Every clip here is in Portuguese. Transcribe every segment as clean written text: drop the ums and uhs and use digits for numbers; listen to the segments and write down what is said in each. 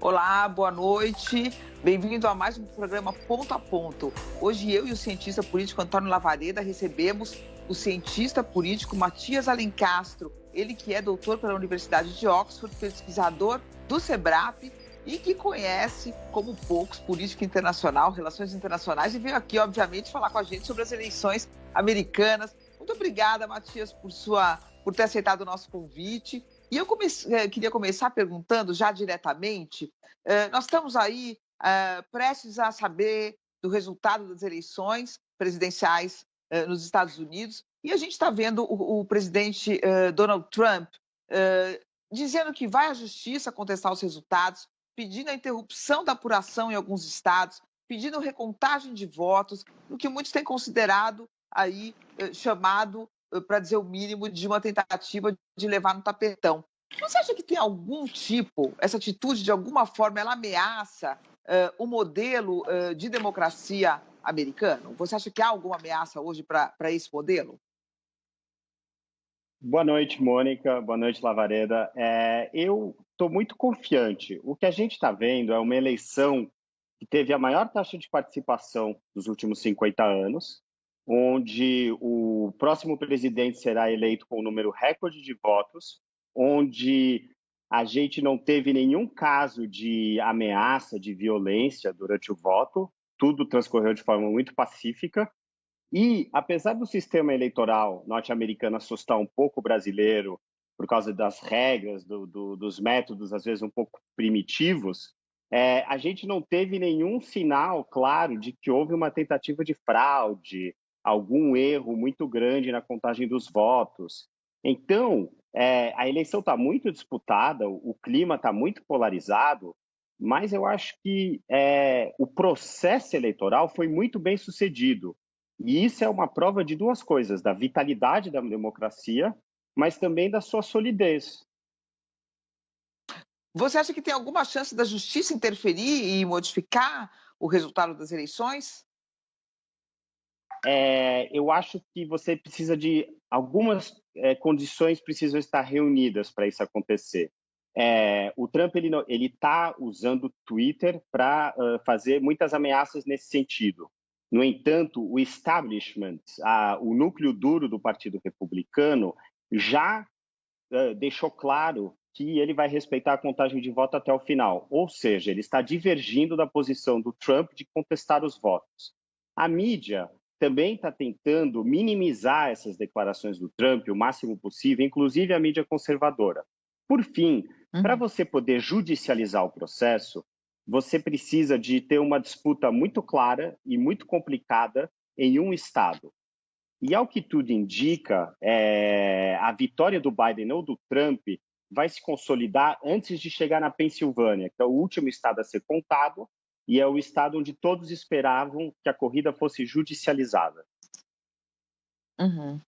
Olá, boa noite. Bem-vindo a mais um programa Ponto a Ponto. Hoje eu e o cientista político Antônio Lavareda recebemos o cientista político Matias Alencastro, ele que é doutor pela Universidade de Oxford, pesquisador do SEBRAP e que conhece, como poucos, política internacional, relações internacionais, e veio aqui, obviamente, falar com a gente sobre as eleições americanas. Muito obrigada, Matias, por ter aceitado o nosso convite. E eu queria começar perguntando já diretamente, nós estamos aí prestes a saber do resultado das eleições presidenciais nos Estados Unidos, e a gente está vendo o presidente Donald Trump dizendo que vai à justiça contestar os resultados, pedindo a interrupção da apuração em alguns estados, pedindo recontagem de votos, o que muitos têm considerado aí chamado, para dizer o mínimo, de uma tentativa de levar no tapetão. Você acha que tem algum tipo, essa atitude de alguma forma, ela ameaça o modelo de democracia americano? Você acha que há alguma ameaça hoje para esse modelo? Boa noite, Mônica. Boa noite, Lavareda. Eu estou muito confiante. O que a gente está vendo é uma eleição que teve a maior taxa de participação dos últimos 50 anos, onde o próximo presidente será eleito com um número recorde de votos, onde a gente não teve nenhum caso de ameaça, de violência durante o voto, tudo transcorreu de forma muito pacífica. E, apesar do sistema eleitoral norte-americano assustar um pouco o brasileiro por causa das regras, dos métodos, às vezes um pouco primitivos, a gente não teve nenhum sinal claro de que houve uma tentativa de fraude, algum erro muito grande na contagem dos votos. Então, a eleição está muito disputada, o clima está muito polarizado, mas eu acho que o processo eleitoral foi muito bem sucedido. E isso é uma prova de duas coisas: da vitalidade da democracia, mas também da sua solidez. Você acha que tem alguma chance da justiça interferir e modificar o resultado das eleições? Eu acho que você precisa de algumas condições precisam estar reunidas para isso acontecer. O Trump ele está usando o Twitter para fazer muitas ameaças nesse sentido. No entanto, o establishment, o núcleo duro do Partido Republicano, já deixou claro que ele vai respeitar a contagem de voto até o final. Ou seja, ele está divergindo da posição do Trump de contestar os votos. A mídia também está tentando minimizar essas declarações do Trump o máximo possível, inclusive a mídia conservadora. Por fim, para você poder judicializar o processo, você precisa de ter uma disputa muito clara e muito complicada em um estado. E ao que tudo indica, a vitória do Biden ou do Trump vai se consolidar antes de chegar na Pensilvânia, que é o último estado a ser contado e é o estado onde todos esperavam que a corrida fosse judicializada. Uhum.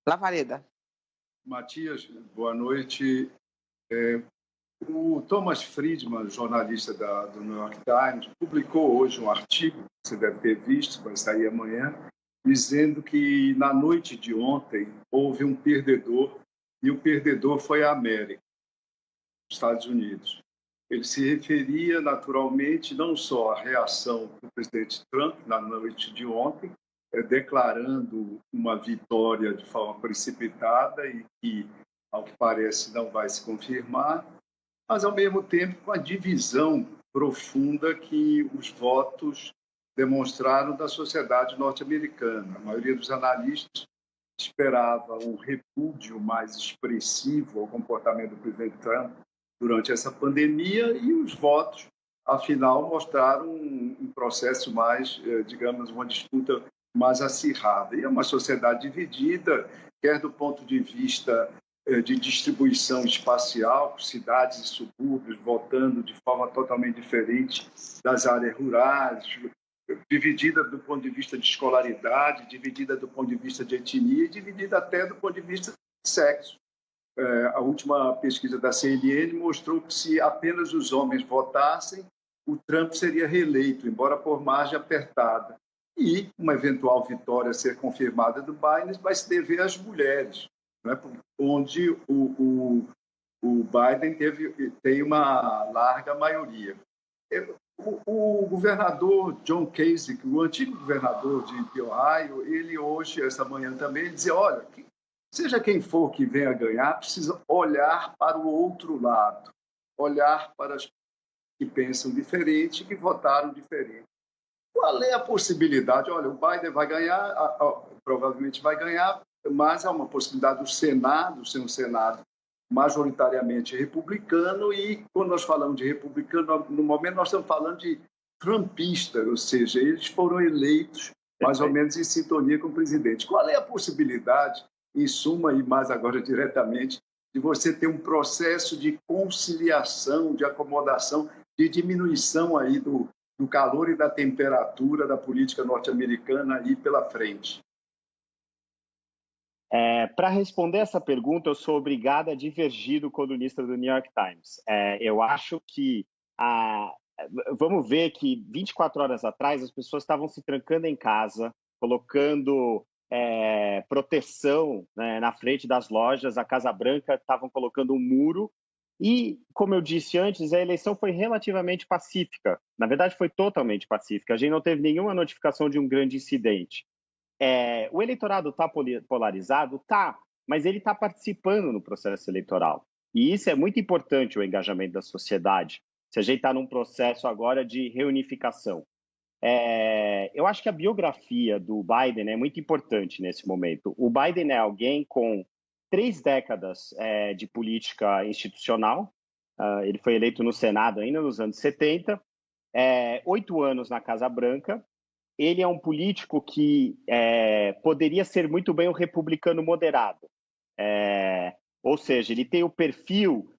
Lavareda. Matias, boa noite. O Thomas Friedman, jornalista do New York Times, publicou hoje um artigo, que você deve ter visto, vai sair amanhã, dizendo que na noite de ontem houve um perdedor, e o perdedor foi a América, os Estados Unidos. Ele se referia naturalmente não só à reação do presidente Trump na noite de ontem, declarando uma vitória de forma precipitada e que, ao que parece, não vai se confirmar, mas, ao mesmo tempo, com a divisão profunda que os votos demonstraram da sociedade norte-americana. A maioria dos analistas esperava um repúdio mais expressivo ao comportamento do presidente Trump durante essa pandemia e os votos, afinal, mostraram um processo mais, digamos, uma disputa mais acirrada. E é uma sociedade dividida, quer do ponto de vista de distribuição espacial, cidades e subúrbios votando de forma totalmente diferente das áreas rurais, dividida do ponto de vista de escolaridade, dividida do ponto de vista de etnia e dividida até do ponto de vista de sexo. A última pesquisa da CNN mostrou que se apenas os homens votassem, o Trump seria reeleito, embora por margem apertada. E uma eventual vitória ser confirmada do Biden vai se dever às mulheres, né? Onde o Biden tem uma larga maioria. O governador John Kasich, o antigo governador de Ohio, ele hoje, essa manhã também, ele dizia, olha, seja quem for que venha ganhar, precisa olhar para o outro lado, olhar para as que pensam diferente, que votaram diferente. Qual é a possibilidade? Olha, o Biden vai ganhar, provavelmente vai ganhar, mas há uma possibilidade do Senado ser um Senado majoritariamente republicano, e quando nós falamos de republicano, no momento nós estamos falando de trumpista, ou seja, eles foram eleitos mais ou menos em sintonia com o presidente. Qual é a possibilidade, em suma, e mais agora diretamente, de você ter um processo de conciliação, de acomodação, de diminuição aí do calor e da temperatura da política norte-americana aí pela frente? Para responder essa pergunta, eu sou obrigado a divergir do colunista do New York Times. Eu acho que vamos ver que 24 horas atrás as pessoas estavam se trancando em casa, colocando proteção, né, na frente das lojas. A Casa Branca estavam colocando um muro e, como eu disse antes, a eleição foi relativamente pacífica. Na verdade, foi totalmente pacífica. A gente não teve nenhuma notificação de um grande incidente. O eleitorado está polarizado? Tá, mas ele está participando no processo eleitoral. E isso é muito importante, o engajamento da sociedade. Se a gente está num processo agora de reunificação. Eu acho que a biografia do Biden é muito importante nesse momento. O Biden é alguém com 3 décadas de política institucional. Ele foi eleito no Senado ainda nos anos 70, 8 anos na Casa Branca. Ele é um político que poderia ser muito bem um republicano moderado. Ou seja, ele tem o perfil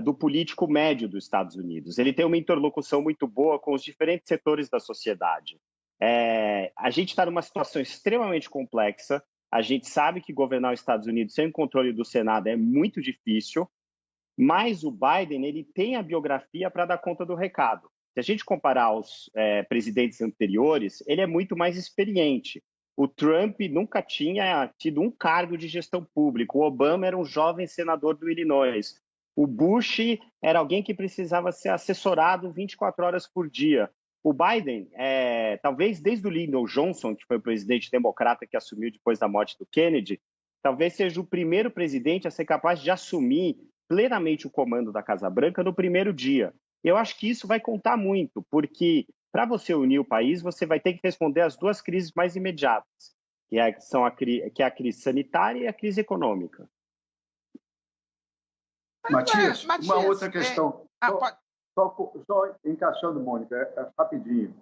do político médio dos Estados Unidos. Ele tem uma interlocução muito boa com os diferentes setores da sociedade. A gente está numa situação extremamente complexa. A gente sabe que governar os Estados Unidos sem o controle do Senado é muito difícil, mas o Biden ele tem a biografia para dar conta do recado. Se a gente comparar aos presidentes anteriores, ele é muito mais experiente. O Trump nunca tinha tido um cargo de gestão pública. O Obama era um jovem senador do Illinois. O Bush era alguém que precisava ser assessorado 24 horas por dia. O Biden, talvez desde o Lyndon Johnson, que foi o presidente democrata que assumiu depois da morte do Kennedy, talvez seja o primeiro presidente a ser capaz de assumir plenamente o comando da Casa Branca no primeiro dia. Eu acho que isso vai contar muito, porque para você unir o país, você vai ter que responder às 2 crises mais imediatas, que é a crise sanitária e a crise econômica. Matias, uma outra questão. Só encaixando, Mônica, rapidinho.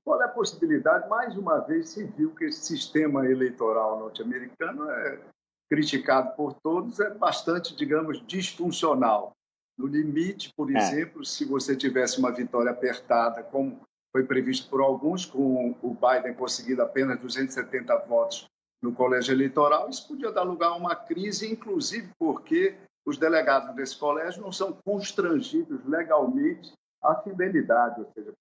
Qual é a possibilidade, mais uma vez, se viu que esse sistema eleitoral norte-americano é criticado por todos, é bastante, digamos, disfuncional. No limite, por exemplo, se você tivesse uma vitória apertada, como foi previsto por alguns, com o Biden conseguindo apenas 270 votos no colégio eleitoral, isso podia dar lugar a uma crise, inclusive porque os delegados desse colégio não são constrangidos legalmente à fidelidade, ou seja,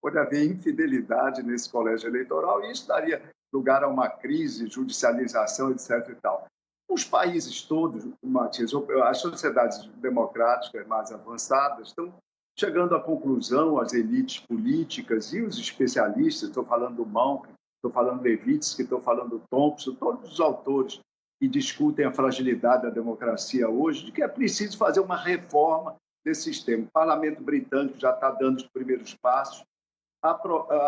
pode haver infidelidade nesse colégio eleitoral e isso daria lugar a uma crise, judicialização, etc. e tal. Os países todos, Matias, as sociedades democráticas mais avançadas estão chegando à conclusão, as elites políticas e os especialistas, estou falando do Monk, estou falando do Levitsky, estou falando do Thompson, todos os autores que discutem a fragilidade da democracia hoje, de que é preciso fazer uma reforma desse sistema. O parlamento britânico já está dando os primeiros passos, há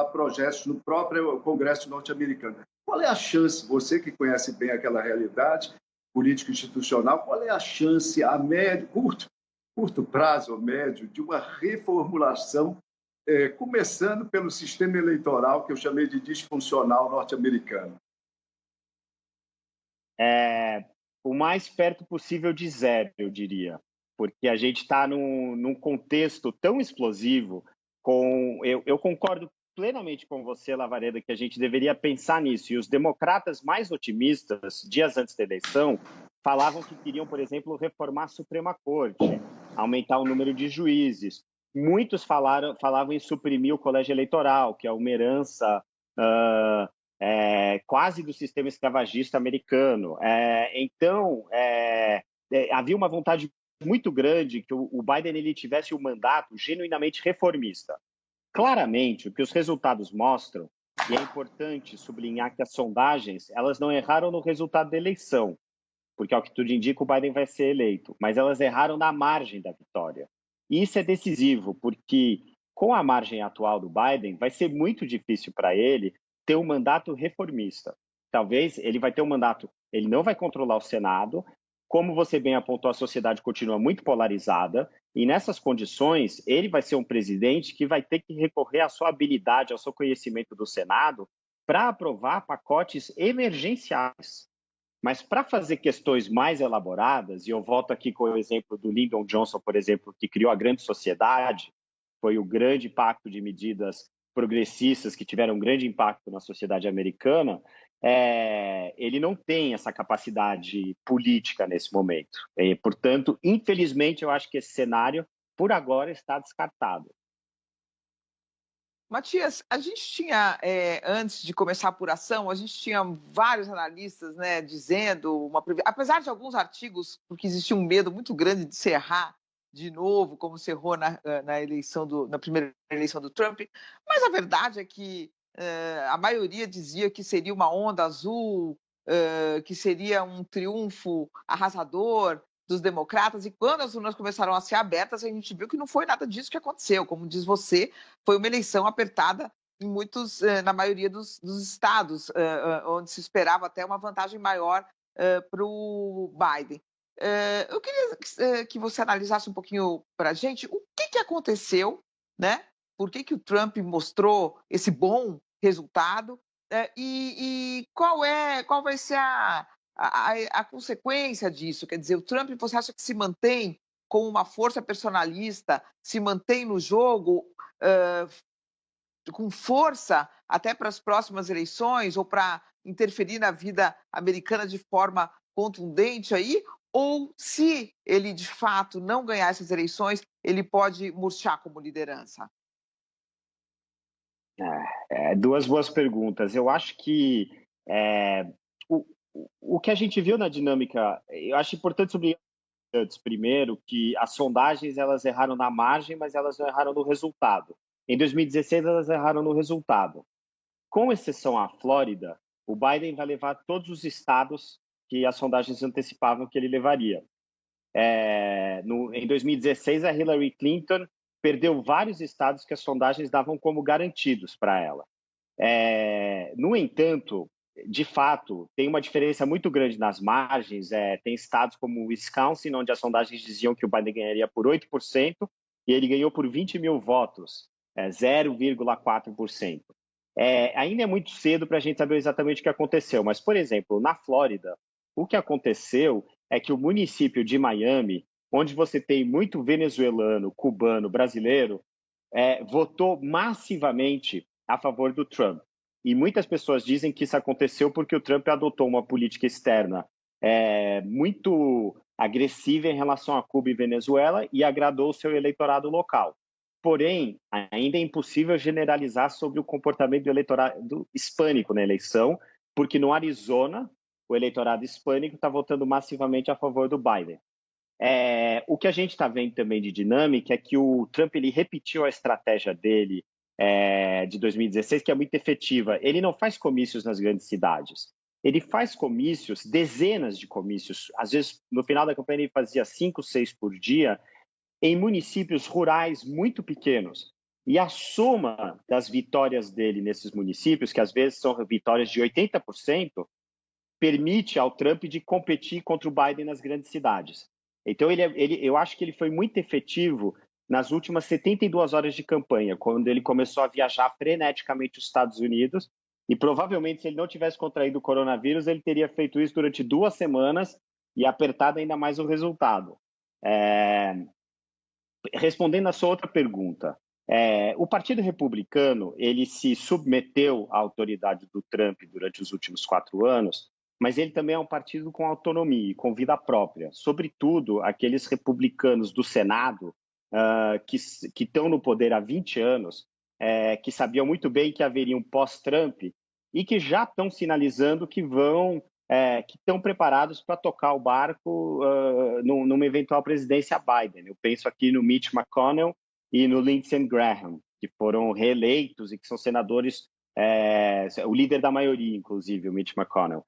projetos no próprio Congresso norte-americano. Qual é a chance, você que conhece bem aquela realidade político-institucional, qual é a chance a médio, curto prazo ou médio, de uma reformulação, começando pelo sistema eleitoral que eu chamei de disfuncional norte-americano? O mais perto possível de zero, eu diria, porque a gente está num contexto tão explosivo. Eu concordo plenamente com você, Lavareda, que a gente deveria pensar nisso. E os democratas mais otimistas, dias antes da eleição, falavam que queriam, por exemplo, reformar a Suprema Corte, aumentar o número de juízes. Muitos falavam em suprimir o colégio eleitoral, que é uma herança quase do sistema escravagista americano. Então, havia uma vontade muito grande que o Biden ele tivesse um mandato genuinamente reformista. Claramente, o que os resultados mostram, e é importante sublinhar que as sondagens elas não erraram no resultado da eleição, porque, ao que tudo indica, o Biden vai ser eleito, mas elas erraram na margem da vitória. E isso é decisivo, porque com a margem atual do Biden, vai ser muito difícil para ele ter um mandato reformista. Talvez ele vai ter um mandato, ele não vai controlar o Senado, como você bem apontou, a sociedade continua muito polarizada, e nessas condições, ele vai ser um presidente que vai ter que recorrer à sua habilidade, ao seu conhecimento do Senado, para aprovar pacotes emergenciais. Mas para fazer questões mais elaboradas, e eu volto aqui com o exemplo do Lyndon Johnson, por exemplo, que criou a Grande Sociedade, foi o grande pacto de medidas progressistas que tiveram um grande impacto na sociedade americana, ele não tem essa capacidade política nesse momento. Portanto, infelizmente, eu acho que esse cenário, por agora, está descartado. Matias, a gente tinha, antes de começar a apuração, a gente tinha vários analistas, né, dizendo, apesar de alguns artigos, porque existia um medo muito grande de se errar de novo, como se errou na primeira eleição do Trump, mas a verdade é que a maioria dizia que seria uma onda azul, que seria um triunfo arrasador dos democratas, e quando as urnas começaram a ser abertas, a gente viu que não foi nada disso que aconteceu. Como diz você, foi uma eleição apertada na maioria dos estados, onde se esperava até uma vantagem maior para o Biden. Eu queria que você analisasse um pouquinho para a gente o que aconteceu, né? Por que o Trump mostrou esse bom resultado e qual vai ser a consequência disso? Quer dizer, o Trump, você acha que se mantém como uma força personalista, se mantém no jogo com força até para as próximas eleições ou para interferir na vida americana de forma contundente aí? Ou se ele, de fato, não ganhar essas eleições, ele pode murchar como liderança? Duas boas perguntas. Eu acho que o que a gente viu na dinâmica, eu acho importante sublinhar primeiro que as sondagens elas erraram na margem, mas elas não erraram no resultado. Em 2016 elas erraram no resultado. Com exceção à Flórida, o Biden vai levar todos os estados que as sondagens antecipavam que ele levaria. Em 2016, a Hillary Clinton perdeu vários estados que as sondagens davam como garantidos para ela. No entanto, de fato, tem uma diferença muito grande nas margens. Tem estados como Wisconsin, onde as sondagens diziam que o Biden ganharia por 8%, e ele ganhou por 20 mil votos, 0,4%. Ainda é muito cedo para a gente saber exatamente o que aconteceu, mas, por exemplo, na Flórida, o que aconteceu é que o município de Miami, onde você tem muito venezuelano, cubano, brasileiro, votou massivamente a favor do Trump. E muitas pessoas dizem que isso aconteceu porque o Trump adotou uma política externa muito agressiva em relação a Cuba e Venezuela e agradou o seu eleitorado local. Porém, ainda é impossível generalizar sobre o comportamento do eleitorado hispânico na eleição, porque no Arizona, o eleitorado hispânico está votando massivamente a favor do Biden. O que a gente está vendo também de dinâmica é que o Trump ele repetiu a estratégia dele de 2016, que é muito efetiva. Ele não faz comícios nas grandes cidades. Ele faz comícios, dezenas de comícios. Às vezes, no final da campanha, ele fazia 5, 6 por dia, em municípios rurais muito pequenos. E a soma das vitórias dele nesses municípios, que às vezes são vitórias de 80%, permite ao Trump de competir contra o Biden nas grandes cidades. Então, eu acho que ele foi muito efetivo nas últimas 72 horas de campanha, quando ele começou a viajar freneticamente os Estados Unidos, e provavelmente, se ele não tivesse contraído o coronavírus, ele teria feito isso durante 2 semanas e apertado ainda mais o resultado. Respondendo a sua outra pergunta, o Partido Republicano ele se submeteu à autoridade do Trump durante os últimos 4 anos, mas ele também é um partido com autonomia e com vida própria, sobretudo aqueles republicanos do Senado que estão no poder há 20 anos, que sabiam muito bem que haveria um pós-Trump e que já estão sinalizando que vão que estão preparados para tocar o barco numa eventual presidência Biden. Eu penso aqui no Mitch McConnell e no Lindsey Graham, que foram reeleitos e que são senadores, o líder da maioria, inclusive, o Mitch McConnell.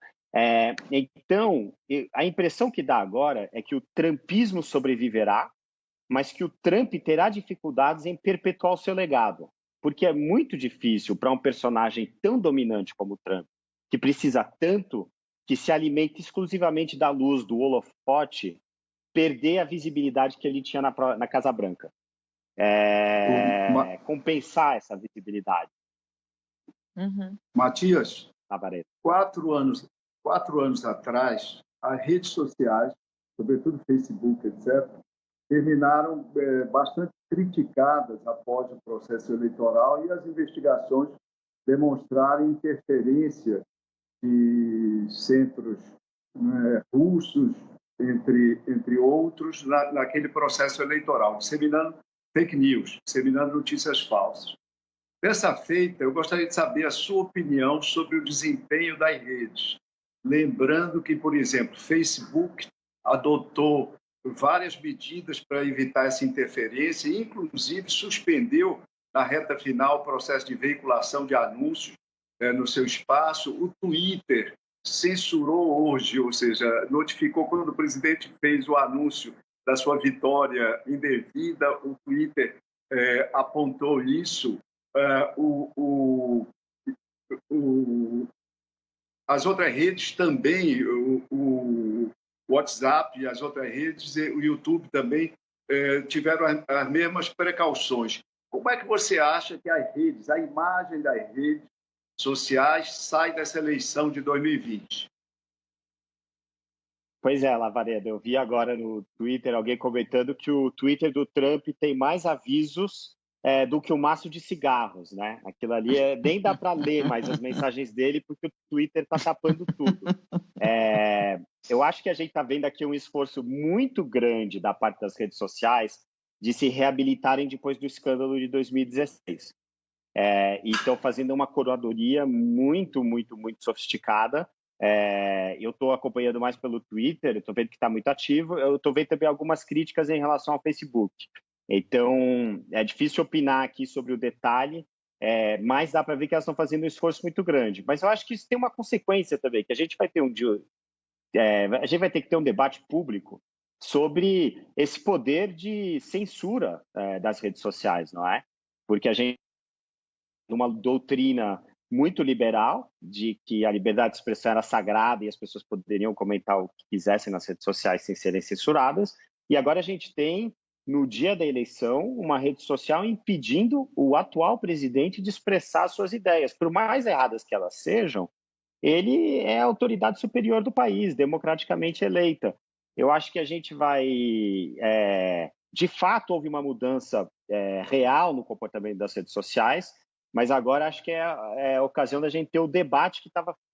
Então, a impressão que dá agora é que o trumpismo sobreviverá, mas que o Trump terá dificuldades em perpetuar o seu legado, porque é muito difícil para um personagem tão dominante como o Trump, que precisa tanto, que se alimenta exclusivamente da luz do holofote, perder a visibilidade que ele tinha na Casa Branca. Compensar essa visibilidade. Uhum. Matias, Lavaredo. 4 anos atrás, as redes sociais, sobretudo Facebook, etc., terminaram bastante criticadas após o processo eleitoral e as investigações demonstrarem interferência de centros russos, entre outros, naquele processo eleitoral, disseminando fake news, disseminando notícias falsas. Dessa feita, eu gostaria de saber a sua opinião sobre o desempenho das redes. Lembrando que, por exemplo, Facebook adotou várias medidas para evitar essa interferência e, inclusive, suspendeu, na reta final, o processo de veiculação de anúncios no seu espaço. O Twitter censurou hoje, ou seja, notificou quando o presidente fez o anúncio da sua vitória indevida, o Twitter apontou isso. As outras redes também, o WhatsApp e as outras redes, o YouTube também tiveram as mesmas precauções. Como é que você acha que as redes, a imagem das redes sociais sai dessa eleição de 2020? Pois é, Lavaredo, eu vi agora no Twitter alguém comentando que o Twitter do Trump tem mais avisos do que o maço de cigarros, né? Aquilo ali nem dá para ler mais as mensagens dele, porque o Twitter está tapando tudo. Eu acho que a gente está vendo aqui um esforço muito grande da parte das redes sociais de se reabilitarem depois do escândalo de 2016. E estão fazendo uma curadoria muito, muito, muito sofisticada. Eu estou acompanhando mais pelo Twitter, estou vendo que está muito ativo. Eu estou vendo também algumas críticas em relação ao Facebook. Então, é difícil opinar aqui sobre o detalhe, mas dá para ver que elas estão fazendo um esforço muito grande. Mas eu acho que isso tem uma consequência também, que a gente vai ter a gente vai ter que ter um debate público sobre esse poder de censura das redes sociais, não é? Porque a gente tem uma doutrina muito liberal de que a liberdade de expressão era sagrada e as pessoas poderiam comentar o que quisessem nas redes sociais sem serem censuradas. E agora a gente tem, no dia da eleição, uma rede social impedindo o atual presidente de expressar suas ideias. Por mais erradas que elas sejam, ele é a autoridade superior do país, democraticamente eleita. Eu acho que a gente vai... de fato, houve uma mudança real no comportamento das redes sociais, mas agora acho que é a ocasião da gente ter o debate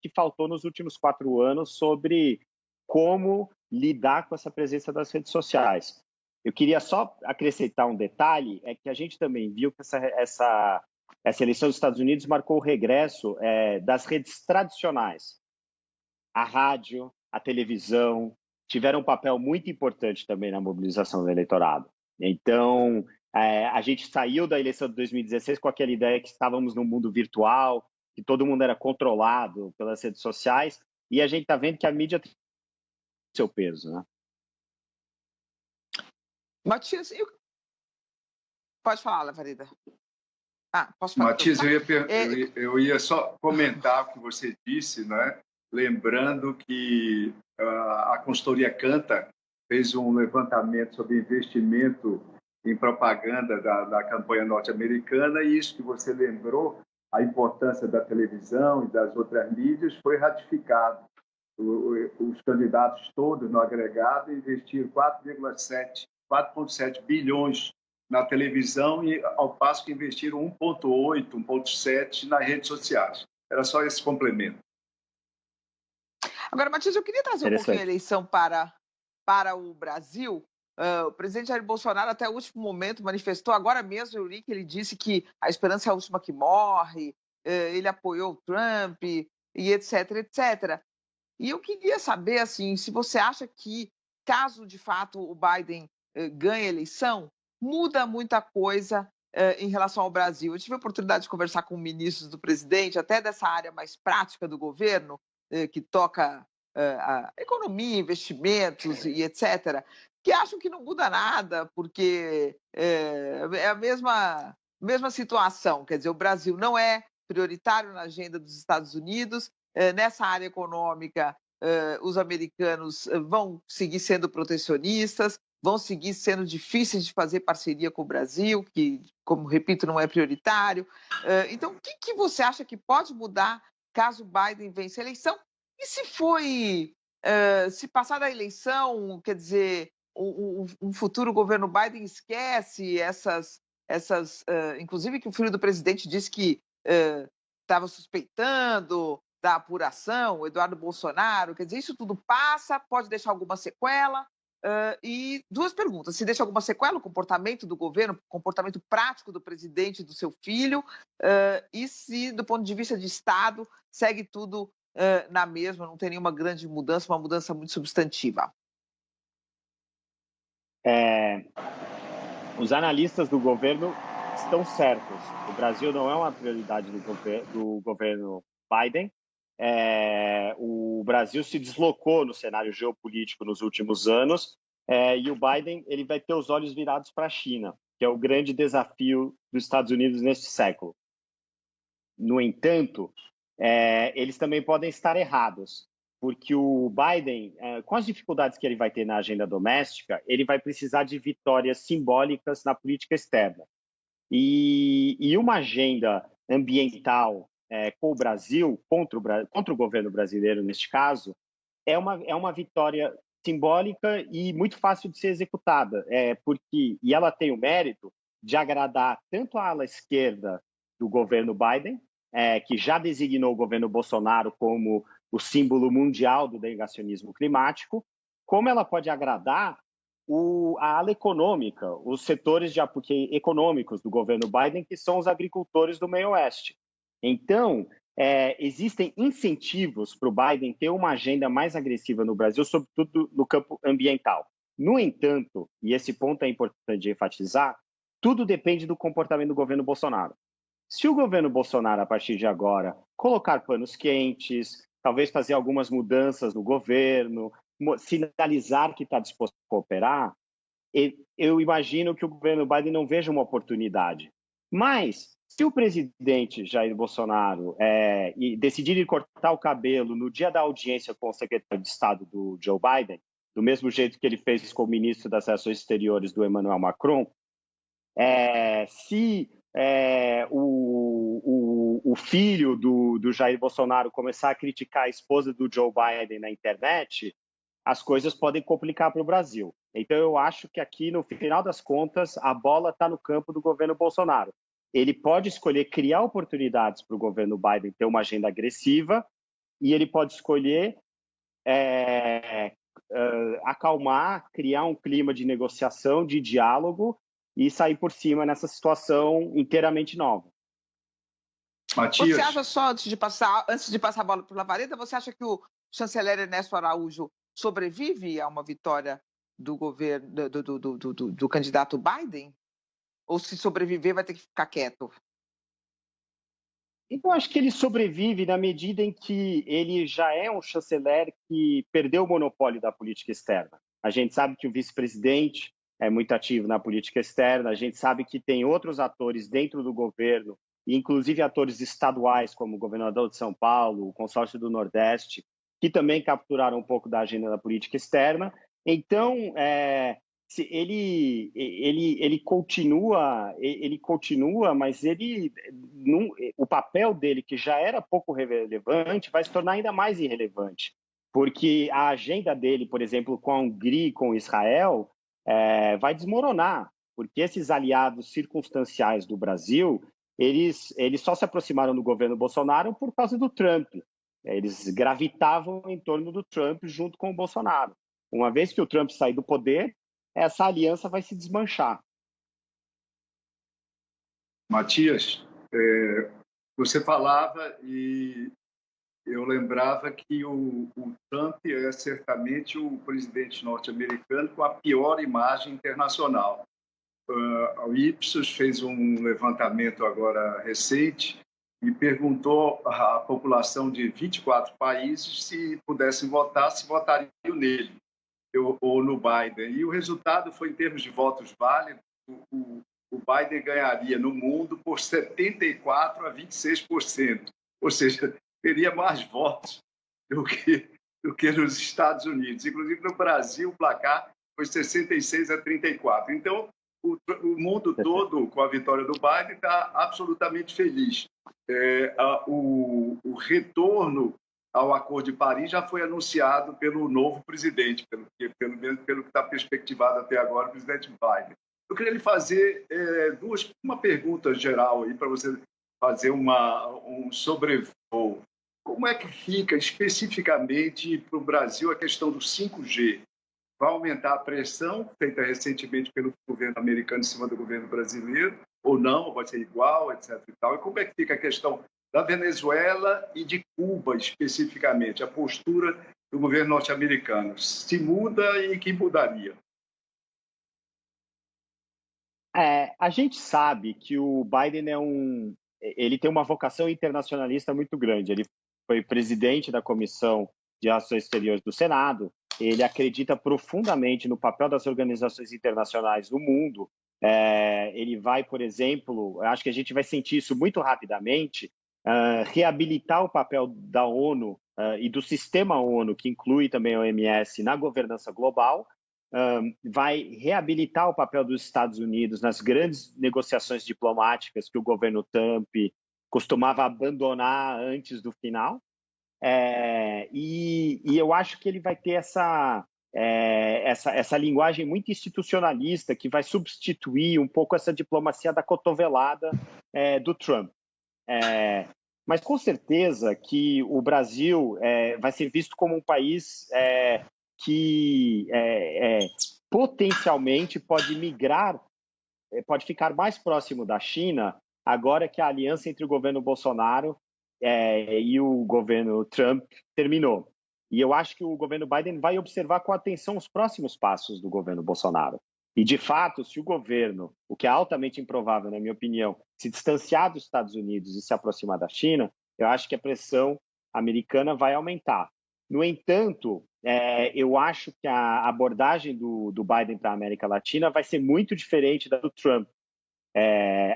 que faltou nos últimos 4 anos sobre como lidar com essa presença das redes sociais. Eu queria só acrescentar um detalhe, é que a gente também viu que essa eleição dos Estados Unidos marcou o regresso das redes tradicionais. A rádio, a televisão tiveram um papel muito importante também na mobilização do eleitorado. Então, a gente saiu da eleição de 2016 com aquela ideia que estávamos num mundo virtual, que todo mundo era controlado pelas redes sociais, e a gente está vendo que a mídia tem seu peso, né? Matias, pode falar, Lavareda. Posso falar? Matias, eu ia só comentar o que você disse, né? Lembrando que a consultoria Kantar fez um levantamento sobre investimento em propaganda da campanha norte-americana, e isso que você lembrou, a importância da televisão e das outras mídias, foi ratificado. Os candidatos todos no agregado investiram 4,7 bilhões na televisão, e ao passo que investiram 1,8, 1,7 nas redes sociais. Era só esse complemento. Agora, Matias, eu queria trazer um pouquinho a eleição para o Brasil. O presidente Jair Bolsonaro, até o último momento, manifestou, agora mesmo eu li que ele disse que a esperança é a última que morre, ele apoiou o Trump, e etc, etc. E eu queria saber, assim, se você acha que, caso de fato o Biden ganhe a eleição, muda muita coisa em relação ao Brasil. Eu tive a oportunidade de conversar com ministros do presidente, até dessa área mais prática do governo, que toca a economia, investimentos e etc., que acham que não muda nada, porque é a mesma situação. Quer dizer, o Brasil não é prioritário na agenda dos Estados Unidos. Nessa área econômica, os americanos vão seguir sendo protecionistas, vão seguir sendo difíceis de fazer parceria com o Brasil, que, como repito, não é prioritário. Então, o que você acha que pode mudar caso Biden vença a eleição? E se passar da eleição, quer dizer, um futuro governo Biden esquece inclusive que o filho do presidente disse que estava suspeitando da apuração, o Eduardo Bolsonaro, quer dizer, isso tudo passa, pode deixar alguma sequela? E duas perguntas: se deixa alguma sequela o comportamento do governo, o comportamento prático do presidente e do seu filho, e se, do ponto de vista de Estado, segue tudo na mesma, não tem nenhuma grande mudança, uma mudança muito substantiva. Os analistas do governo estão certos. O Brasil não é uma prioridade do governo Biden. O Brasil se deslocou no cenário geopolítico nos últimos anos, e o Biden ele vai ter os olhos virados para a China, que é o grande desafio dos Estados Unidos neste século. No entanto, eles também podem estar errados, porque o Biden, com as dificuldades que ele vai ter na agenda doméstica, ele vai precisar de vitórias simbólicas na política externa. E uma agenda ambiental com o Brasil, contra o governo brasileiro neste caso, é uma vitória simbólica e muito fácil de ser executada, e ela tem o mérito de agradar tanto a ala esquerda do governo Biden, que já designou o governo Bolsonaro como o símbolo mundial do negacionismo climático, como ela pode agradar a ala econômica, os setores econômicos do governo Biden, que são os agricultores do meio oeste. Então, existem incentivos para o Biden ter uma agenda mais agressiva no Brasil, sobretudo no campo ambiental. No entanto, e esse ponto é importante de enfatizar, tudo depende do comportamento do governo Bolsonaro. Se o governo Bolsonaro, a partir de agora, colocar panos quentes, talvez fazer algumas mudanças no governo, sinalizar que está disposto a cooperar, eu imagino que o governo Biden não veja uma oportunidade. Mas, se o presidente Jair Bolsonaro decidir cortar o cabelo no dia da audiência com o secretário de Estado do Joe Biden, do mesmo jeito que ele fez com o ministro das Relações Exteriores do Emmanuel Macron, se o filho do Jair Bolsonaro começar a criticar a esposa do Joe Biden na internet, as coisas podem complicar para o Brasil. Então, eu acho que aqui, no final das contas, a bola está no campo do governo Bolsonaro. Ele pode escolher criar oportunidades para o governo Biden ter uma agenda agressiva, e ele pode escolher acalmar, criar um clima de negociação, de diálogo, e sair por cima nessa situação inteiramente nova. Matias. Você acha só, antes de passar a bola para o Lavareda, você acha que o chanceler Ernesto Araújo sobrevive a uma vitória do governo do candidato Biden? Ou se sobreviver vai ter que ficar quieto? Eu acho que ele sobrevive na medida em que ele já é um chanceler que perdeu o monopólio da política externa. A gente sabe que o vice-presidente é muito ativo na política externa, a gente sabe que tem outros atores dentro do governo, inclusive atores estaduais, como o governador de São Paulo, o consórcio do Nordeste, que também capturaram um pouco da agenda da política externa. Então, ele continua, mas o papel dele, que já era pouco relevante, vai se tornar ainda mais irrelevante, porque a agenda dele, por exemplo, com a Hungria e com Israel, vai desmoronar, porque esses aliados circunstanciais do Brasil, eles só se aproximaram do governo Bolsonaro por causa do Trump. Eles gravitavam em torno do Trump junto com o Bolsonaro. Uma vez que o Trump sair do poder, essa aliança vai se desmanchar. Matias, você falava e eu lembrava que o Trump é certamente o presidente norte-americano com a pior imagem internacional. A Ipsos fez um levantamento agora recente e perguntou à população de 24 países se pudessem votar, se votariam nele ou no Biden. E o resultado foi, em termos de votos válidos, o Biden ganharia no mundo por 74% a 26%. Ou seja, teria mais votos do que nos Estados Unidos. Inclusive, no Brasil, o placar foi 66% a 34%. Então, o mundo todo, com a vitória do Biden, está absolutamente feliz. O retorno ao Acordo de Paris já foi anunciado pelo novo presidente, pelo que está perspectivado até agora, o presidente Biden. Eu queria lhe fazer uma pergunta geral aí para você fazer um sobrevoo. Como é que fica especificamente para o Brasil a questão do 5G? Vai aumentar a pressão feita recentemente pelo governo americano em cima do governo brasileiro ou não? Vai ser igual, etc. E tal. E como é que fica a questão da Venezuela e de Cuba especificamente, a postura do governo norte-americano? Se muda e que mudaria? A gente sabe que o Biden ele tem uma vocação internacionalista muito grande. Ele foi presidente da Comissão de Ações Exteriores do Senado. Ele acredita profundamente no papel das organizações internacionais no mundo. Ele vai, por exemplo, acho que a gente vai sentir isso muito rapidamente, reabilitar o papel da ONU e do sistema ONU, que inclui também a OMS, na governança global. Vai reabilitar o papel dos Estados Unidos nas grandes negociações diplomáticas que o governo Trump costumava abandonar antes do final. E eu acho que ele vai ter essa linguagem muito institucionalista que vai substituir um pouco essa diplomacia da cotovelada do Trump. Mas com certeza que o Brasil vai ser visto como um país que potencialmente pode migrar, pode ficar mais próximo da China, agora que a aliança entre o governo Bolsonaro e o governo Trump terminou. E eu acho que o governo Biden vai observar com atenção os próximos passos do governo Bolsonaro. E, de fato, se o governo, o que é altamente improvável, na minha opinião, se distanciar dos Estados Unidos e se aproximar da China, eu acho que a pressão americana vai aumentar. No entanto, eu acho que a abordagem do Biden para a América Latina vai ser muito diferente da do Trump.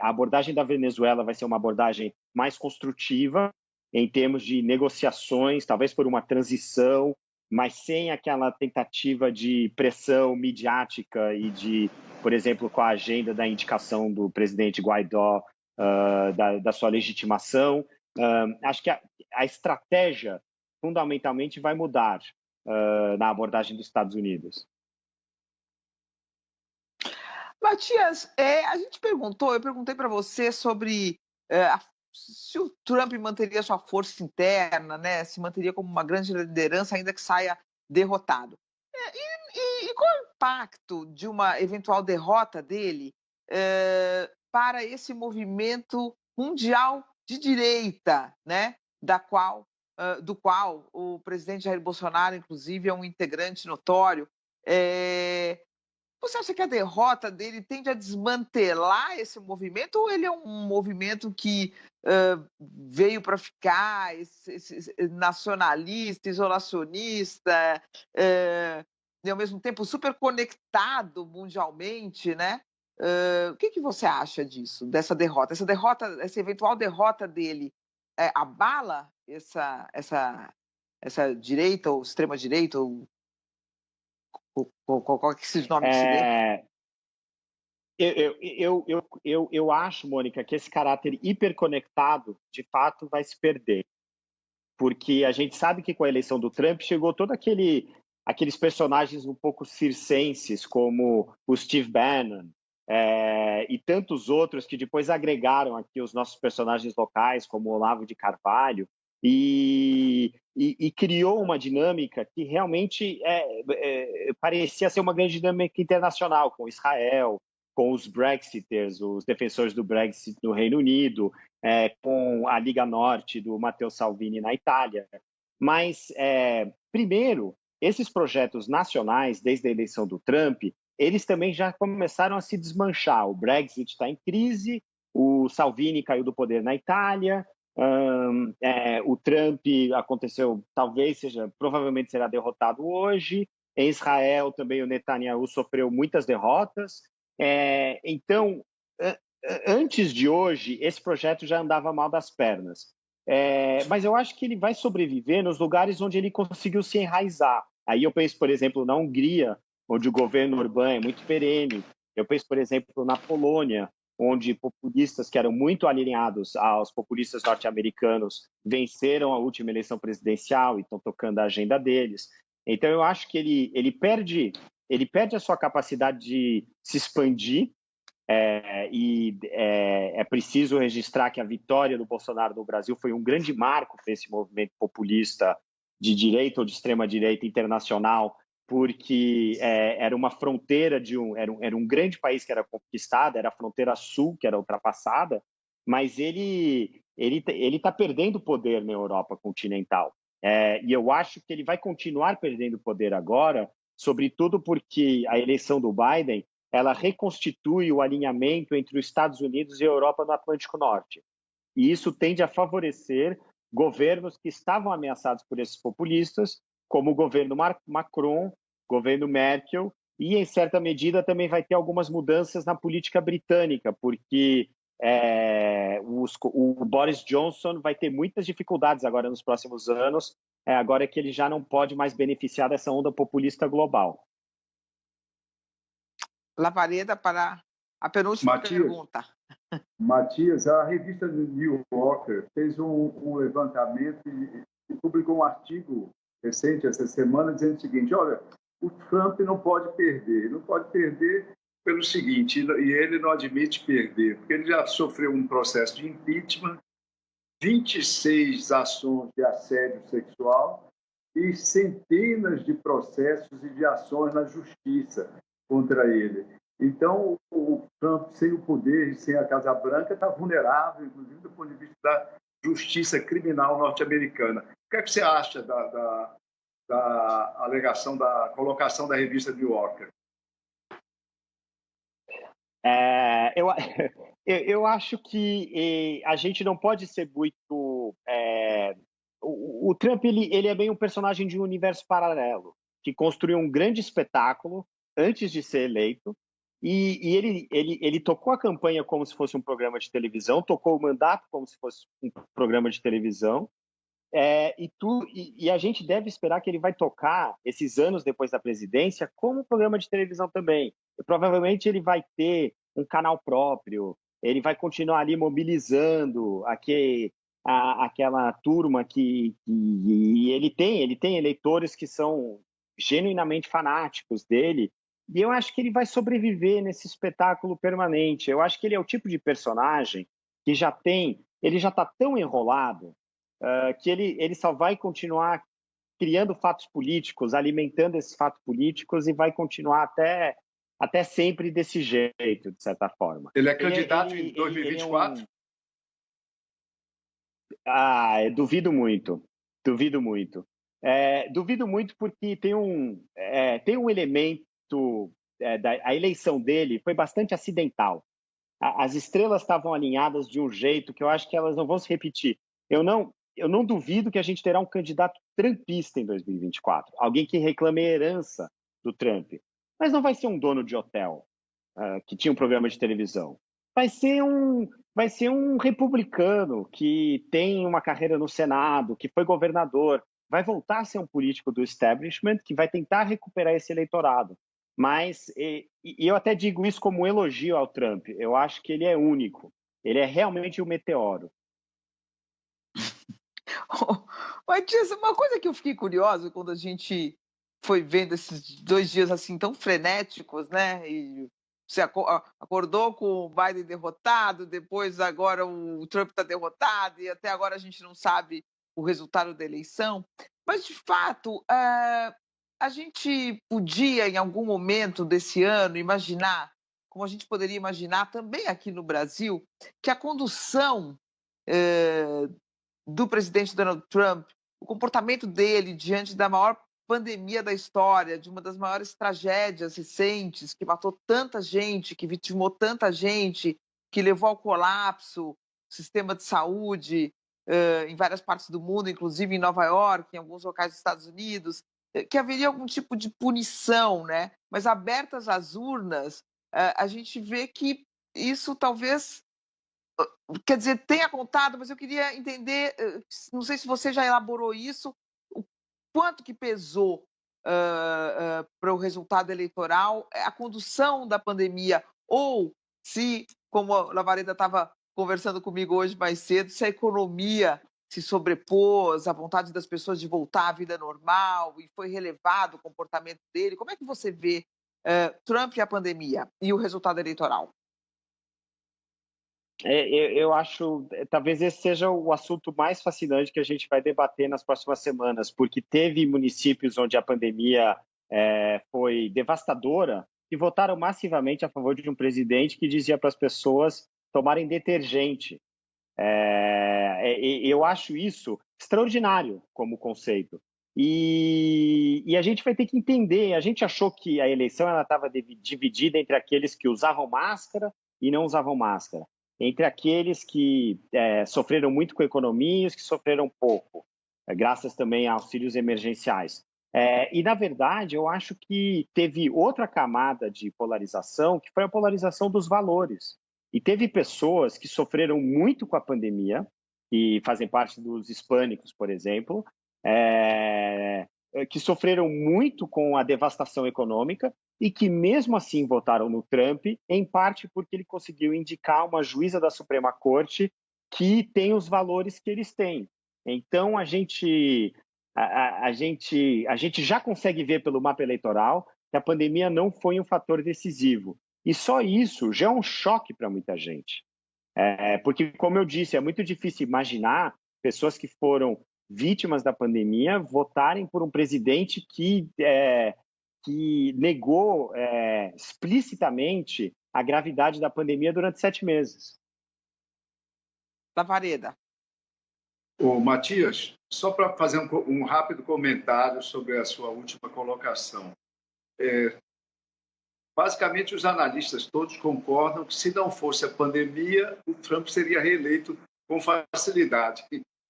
A abordagem da Venezuela vai ser uma abordagem mais construtiva em termos de negociações, talvez por uma transição, mas sem aquela tentativa de pressão midiática e de, por exemplo, com a agenda da indicação do presidente Guaidó, da sua legitimação. Acho que a estratégia fundamentalmente vai mudar na abordagem dos Estados Unidos. Matias, eu perguntei para você sobre se o Trump manteria sua força interna, né, se manteria como uma grande liderança, ainda que saia derrotado. E qual é o impacto de uma eventual derrota dele para esse movimento mundial de direita, né, do qual o presidente Jair Bolsonaro, inclusive, é um integrante notório? Você acha que a derrota dele tende a desmantelar esse movimento ou ele é um movimento que veio para ficar, esse nacionalista, isolacionista, e ao mesmo tempo super conectado mundialmente, né? O que você acha disso, dessa derrota? Essa eventual derrota dele abala essa direita ou extrema-direita ou qual que esses nomes se dê? Eu acho, Mônica, que esse caráter hiperconectado, de fato, vai se perder. Porque a gente sabe que com a eleição do Trump chegou todo aqueles personagens um pouco circenses, como o Steve Bannon, e tantos outros que depois agregaram aqui os nossos personagens locais, como o Olavo de Carvalho, e criou uma dinâmica que realmente parecia ser uma grande dinâmica internacional, com Israel, com os Brexiters, os defensores do Brexit no Reino Unido, com a Liga Norte do Matteo Salvini na Itália. Mas, primeiro, esses projetos nacionais, desde a eleição do Trump, eles também já começaram a se desmanchar. O Brexit está em crise, o Salvini caiu do poder na Itália, o Trump aconteceu, provavelmente será derrotado hoje. Em Israel também o Netanyahu sofreu muitas derrotas. Então, antes de hoje, esse projeto já andava mal das pernas. Mas eu acho que ele vai sobreviver nos lugares onde ele conseguiu se enraizar. Aí eu penso, por exemplo, na Hungria, onde o governo Orbán é muito perene. Eu penso, por exemplo, na Polônia, onde populistas que eram muito alinhados aos populistas norte-americanos venceram a última eleição presidencial e estão tocando a agenda deles. Então, eu acho que ele perde a sua capacidade de se expandir, e é preciso registrar que a vitória do Bolsonaro no Brasil foi um grande marco para esse movimento populista de direita ou de extrema-direita internacional, porque era uma fronteira era um grande país que era conquistado, era a fronteira sul que era ultrapassada, mas ele está perdendo poder na Europa continental. E eu acho que ele vai continuar perdendo poder agora, sobretudo porque a eleição do Biden ela reconstitui o alinhamento entre os Estados Unidos e a Europa no Atlântico Norte. E isso tende a favorecer governos que estavam ameaçados por esses populistas, como o governo Macron, governo Merkel, e, em certa medida, também vai ter algumas mudanças na política britânica, porque o Boris Johnson vai ter muitas dificuldades agora nos próximos anos, agora que ele já não pode mais beneficiar dessa onda populista global. Lavareda para a penúltima pergunta. Matias, a revista New Yorker fez um levantamento e publicou um artigo recente, essa semana, dizendo o seguinte: olha, o Trump não pode perder pelo seguinte, e ele não admite perder, porque ele já sofreu um processo de impeachment, 26 ações de assédio sexual e centenas de processos e de ações na justiça contra ele. Então, o Trump, sem o poder e sem a Casa Branca, está vulnerável, inclusive do ponto de vista da justiça criminal norte-americana. O que é que você acha da alegação, da colocação da revista New Yorker? Eu acho que a gente não pode ser muito... O Trump ele é bem um personagem de um universo paralelo, que construiu um grande espetáculo antes de ser eleito, e ele tocou a campanha como se fosse um programa de televisão, tocou o mandato como se fosse um programa de televisão, e a gente deve esperar que ele vai tocar esses anos depois da presidência como um programa de televisão também. E provavelmente ele vai ter um canal próprio, ele vai continuar ali mobilizando aquela turma que ele tem eleitores que são genuinamente fanáticos dele, e eu acho que ele vai sobreviver nesse espetáculo permanente. Eu acho que ele é o tipo de personagem que ele já está tão enrolado que ele só vai continuar criando fatos políticos, alimentando esses fatos políticos e vai continuar até sempre desse jeito, de certa forma. Ele é candidato em 2024? Duvido muito. Duvido muito porque tem um elemento... a eleição dele foi bastante acidental. As estrelas estavam alinhadas de um jeito que eu acho que elas não vão se repetir. Eu não duvido que a gente terá um candidato trumpista em 2024, alguém que reclame a herança do Trump, mas não vai ser um dono de hotel que tinha um programa de televisão. Vai ser um republicano que tem uma carreira no Senado, que foi governador, vai voltar a ser um político do establishment que vai tentar recuperar esse eleitorado. Mas eu até digo isso como um elogio ao Trump. Eu acho que ele é único. Ele é realmente um meteoro. Matias, uma coisa que eu fiquei curiosa quando a gente foi vendo esses 2 dias assim tão frenéticos, né? E você acordou com o Biden derrotado, depois agora o Trump está derrotado e até agora a gente não sabe o resultado da eleição. Mas, de fato, a gente podia, em algum momento desse ano, imaginar como a gente poderia imaginar também aqui no Brasil, que a condução do presidente Donald Trump, o comportamento dele diante da maior pandemia da história, de uma das maiores tragédias recentes, que matou tanta gente, que vitimou tanta gente, que levou ao colapso do sistema de saúde em várias partes do mundo, inclusive em Nova York, em alguns locais dos Estados Unidos, que haveria algum tipo de punição, né? Mas abertas as urnas, a gente vê que isso talvez, quer dizer, tenha contado, mas eu queria entender, não sei se você já elaborou isso, o quanto que pesou para o resultado eleitoral a condução da pandemia, ou se, como a Lavareda estava conversando comigo hoje mais cedo, se a economia se sobrepôs à vontade das pessoas de voltar à vida normal e foi relevado o comportamento dele. Como é que você vê Trump e a pandemia e o resultado eleitoral? Eu acho, talvez esse seja o assunto mais fascinante que a gente vai debater nas próximas semanas, porque teve municípios onde a pandemia foi devastadora e votaram massivamente a favor de um presidente que dizia para as pessoas tomarem detergente. Eu acho isso extraordinário como conceito. E a gente vai ter que entender. A gente achou que a eleição estava dividida entre aqueles que usavam máscara e não usavam máscara, entre aqueles que sofreram muito com a economia e os que sofreram pouco, graças também a auxílios emergenciais. E, na verdade, eu acho que teve outra camada de polarização, que foi a polarização dos valores. E teve pessoas que sofreram muito com a pandemia, que fazem parte dos hispânicos, por exemplo, que sofreram muito com a devastação econômica e que mesmo assim votaram no Trump, em parte porque ele conseguiu indicar uma juíza da Suprema Corte que tem os valores que eles têm. Então a gente já consegue ver pelo mapa eleitoral que a pandemia não foi um fator decisivo. E só isso já é um choque para muita gente. Porque, como eu disse, é muito difícil imaginar pessoas que foram vítimas da pandemia votarem por um presidente que negou explicitamente a gravidade da pandemia durante 7 meses. Lavareda. Matias, só para fazer um rápido comentário sobre a sua última colocação. Basicamente, os analistas todos concordam que, se não fosse a pandemia, o Trump seria reeleito com facilidade.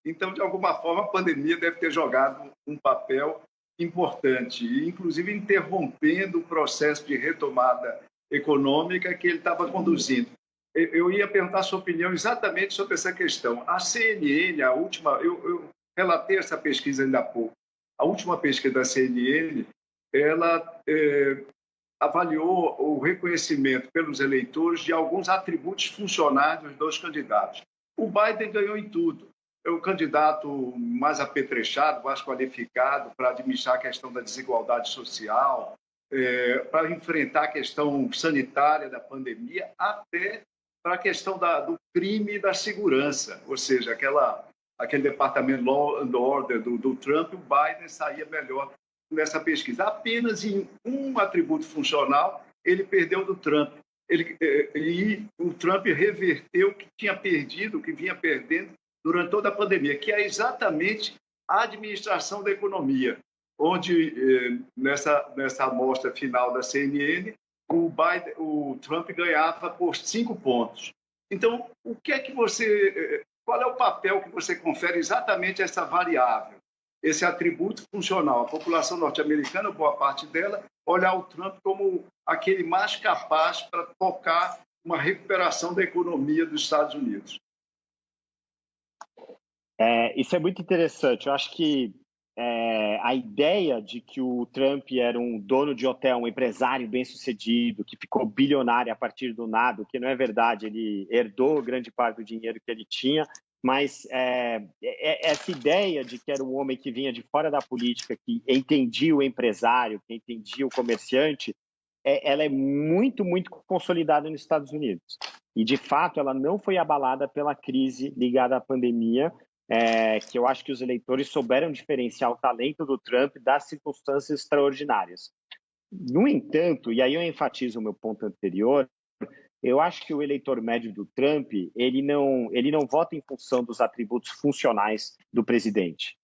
Então, de alguma forma, a pandemia deve ter jogado um papel importante, inclusive interrompendo o processo de retomada econômica que ele estava conduzindo. Eu ia perguntar a sua opinião exatamente sobre essa questão. A CNN, a última, eu relatei essa pesquisa ainda há pouco, a última pesquisa da CNN, ela avaliou o reconhecimento pelos eleitores de alguns atributos funcionais dos dois candidatos. O Biden ganhou em tudo. É o candidato mais apetrechado, mais qualificado para administrar a questão da desigualdade social, para enfrentar a questão sanitária da pandemia, até para a questão do crime e da segurança. Ou seja, aquele departamento Law and Order do Trump, o Biden saía melhor nessa pesquisa. Apenas em um atributo funcional ele perdeu do Trump. E o Trump reverteu o que tinha perdido, o que vinha perdendo durante toda a pandemia, que é exatamente a administração da economia, onde, nessa amostra final da CNN, o Trump ganhava por 5 pontos. Então, qual é o papel que você confere exatamente a essa variável, esse atributo funcional? A população norte-americana, boa parte dela, olhar o Trump como aquele mais capaz para tocar uma recuperação da economia dos Estados Unidos. Isso é muito interessante. Eu acho que a ideia de que o Trump era um dono de hotel, um empresário bem-sucedido, que ficou bilionário a partir do nada, o que não é verdade, ele herdou grande parte do dinheiro que ele tinha, mas essa ideia de que era um homem que vinha de fora da política, que entendia o empresário, que entendia o comerciante, ela é muito, muito consolidada nos Estados Unidos. E, de fato, ela não foi abalada pela crise ligada à pandemia, que eu acho que os eleitores souberam diferenciar o talento do Trump das circunstâncias extraordinárias. No entanto, e aí eu enfatizo o meu ponto anterior, eu acho que o eleitor médio do Trump, ele não vota em função dos atributos funcionais do presidente.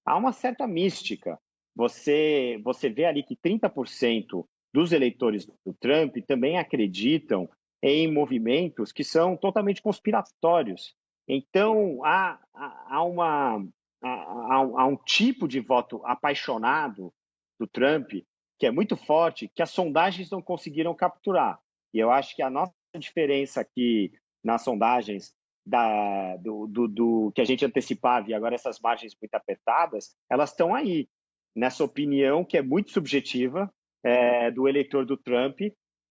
Há uma certa mística. Você vê ali que 30% dos eleitores do Trump também acreditam em movimentos que são totalmente conspiratórios. Então, há um tipo de voto apaixonado do Trump que é muito forte, que as sondagens não conseguiram capturar. E eu acho que a nossa diferença aqui nas sondagens do que a gente antecipava e agora essas margens muito apertadas, elas estão aí, nessa opinião que é muito subjetiva do eleitor do Trump,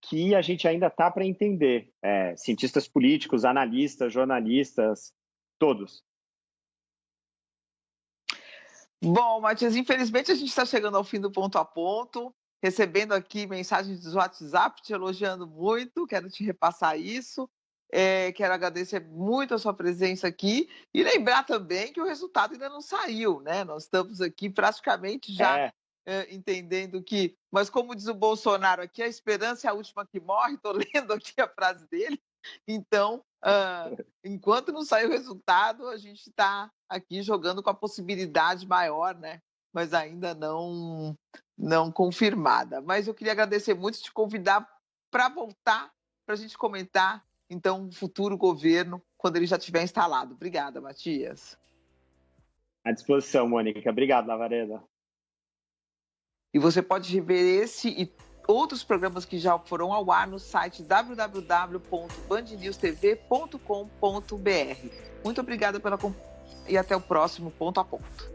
que a gente ainda está para entender. Cientistas políticos, analistas, jornalistas, todos. Bom, Matias, infelizmente a gente está chegando ao fim do Ponto a Ponto, recebendo aqui mensagens do WhatsApp te elogiando muito, quero te repassar isso. Quero agradecer muito a sua presença aqui e lembrar também que o resultado ainda não saiu, né? Nós estamos aqui praticamente já entendendo que... Mas como diz o Bolsonaro aqui, a esperança é a última que morre, estou lendo aqui a frase dele. Então, enquanto não sair o resultado, a gente está aqui jogando com a possibilidade maior, né? Mas ainda não confirmada. Mas eu queria agradecer muito, te convidar para voltar, para a gente comentar, então, o futuro governo, quando ele já estiver instalado. Obrigada, Matias. À disposição, Mônica. Obrigado, Lavareda. E você pode rever esse e outros programas que já foram ao ar no site www.bandnewstv.com.br. Muito obrigada pela companhia e até o próximo Ponto a Ponto.